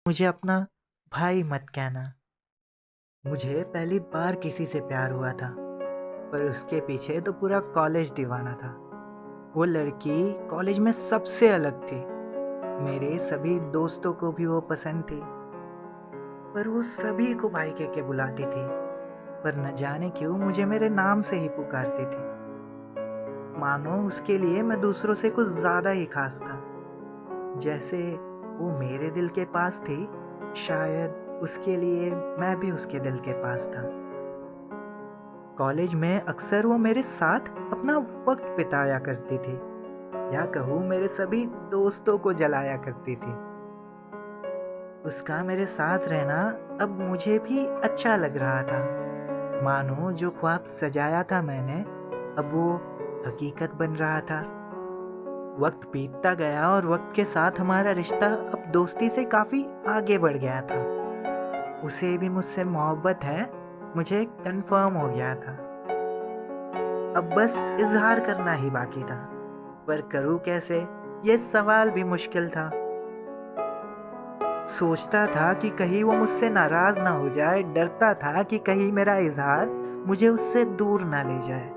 मुझे अपना भाई मत कहना। मुझे पहली बार किसी से प्यार हुआ था, पर उसके पीछे तो पूरा कॉलेज दीवाना था। वो लड़की कॉलेज में सबसे अलग थी। मेरे सभी दोस्तों को भी वो पसंद थी, पर वो सभी को भाई कह के बुलाती थी। पर न जाने क्यों मुझे मेरे नाम से ही पुकारती थी, मानो उसके लिए मैं दूसरों से कुछ ज्यादा ही खास था। जैसे वो मेरे दिल के पास थी, शायद उसके लिए मैं भी उसके दिल के पास था। कॉलेज में अक्सर वो मेरे साथ अपना वक्त बिताया करती थी, या कहूँ मेरे सभी दोस्तों को जलाया करती थी। उसका मेरे साथ रहना अब मुझे भी अच्छा लग रहा था, मानो जो ख्वाब सजाया था मैंने, अब वो हकीकत बन रहा था। वक्त बीतता गया और वक्त के साथ हमारा रिश्ता अब दोस्ती से काफी आगे बढ़ गया था। उसे भी मुझसे मोहब्बत है, मुझे कंफर्म हो गया था। अब बस इजहार करना ही बाकी था, पर करूँ कैसे, ये सवाल भी मुश्किल था। सोचता था कि कहीं वो मुझसे नाराज ना हो जाए, डरता था कि कहीं मेरा इजहार मुझे उससे दूर ना ले जाए।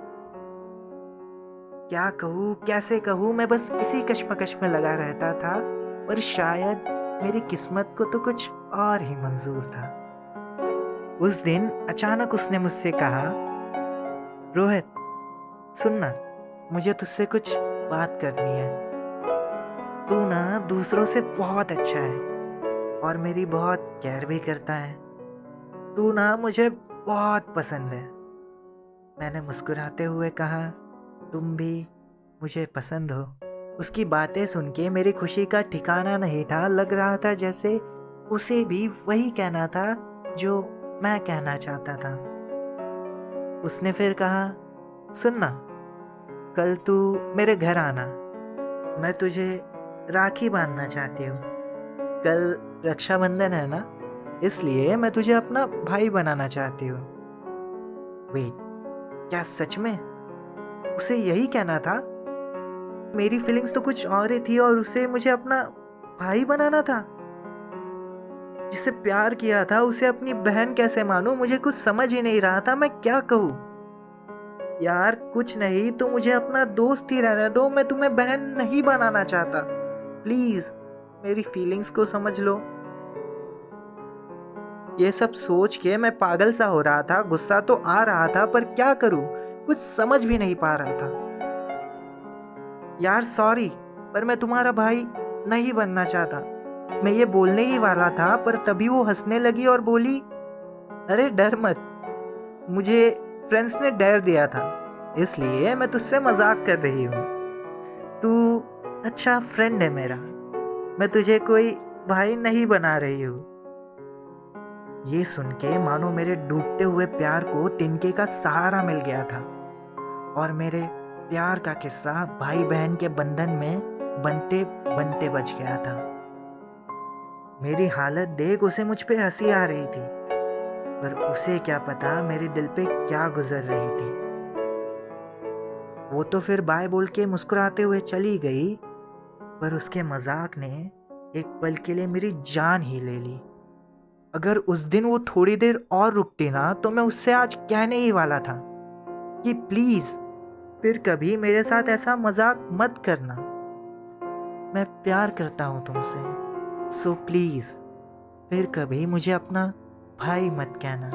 क्या कहूँ, कैसे कहूँ, मैं बस इसी कश्मकश में लगा रहता था, पर शायद मेरी किस्मत को तो कुछ और ही मंजूर था। उस दिन अचानक उसने मुझसे कहा, रोहित सुनना, मुझे तुझसे कुछ बात करनी है। तू ना दूसरों से बहुत अच्छा है और मेरी बहुत केयर भी करता है। तू ना मुझे बहुत पसंद है। मैंने मुस्कुराते हुए कहा, तुम भी मुझे पसंद हो। उसकी बातें सुन के मेरी खुशी का ठिकाना नहीं था। लग रहा था जैसे उसे भी वही कहना था जो मैं कहना चाहता था। उसने फिर कहा, सुनना, कल तू मेरे घर आना, मैं तुझे राखी बांधना चाहती हूँ। कल रक्षाबंधन है ना, इसलिए मैं तुझे अपना भाई बनाना चाहती हूँ। वेट, क्या सच में उसे यही कहना था? मेरी फीलिंग्स तो कुछ और ही थी और उसे मुझे अपना भाई बनाना था। जिसे प्यार किया था उसे अपनी बहन कैसे मानूं? मुझे कुछ समझ ही नहीं रहा था मैं क्या कहूँ। यार कुछ नहीं तो मुझे अपना दोस्त ही रहने दो, मैं तुम्हें बहन नहीं बनाना चाहता। प्लीज मेरी फीलिंग्स को समझ लो। ये सब सोच के मैं पागल सा हो रहा था। गुस्सा तो आ रहा था, पर क्या करूं, कुछ समझ भी नहीं पा रहा था। यार सॉरी, पर मैं तुम्हारा भाई नहीं बनना चाहता। मैं ये बोलने ही वाला था, पर तभी वो हंसने लगी और बोली, अरे डर मत, मुझे फ्रेंड्स ने डर दिया था, इसलिए मैं तुझसे मजाक कर रही हूँ। तू अच्छा फ्रेंड है मेरा, मैं तुझे कोई भाई नहीं बना रही हूँ। ये सुन के मानो मेरे डूबते हुए प्यार को तिनके का सहारा मिल गया था और मेरे प्यार का किस्सा भाई बहन के बंधन में बनते बनते बच गया था। मेरी हालत देख उसे मुझ पे हंसी आ रही थी, पर उसे क्या पता मेरे दिल पे क्या गुजर रही थी। वो तो फिर बाय बोल के मुस्कुराते हुए चली गई, पर उसके मजाक ने एक पल के लिए मेरी जान ही ले ली। अगर उस दिन वो थोड़ी देर और रुकती ना, तो मैं उससे आज कहने ही वाला था कि प्लीज फिर कभी मेरे साथ ऐसा मजाक मत करना। मैं प्यार करता हूं तुमसे, सो प्लीज फिर कभी मुझे अपना भाई मत कहना।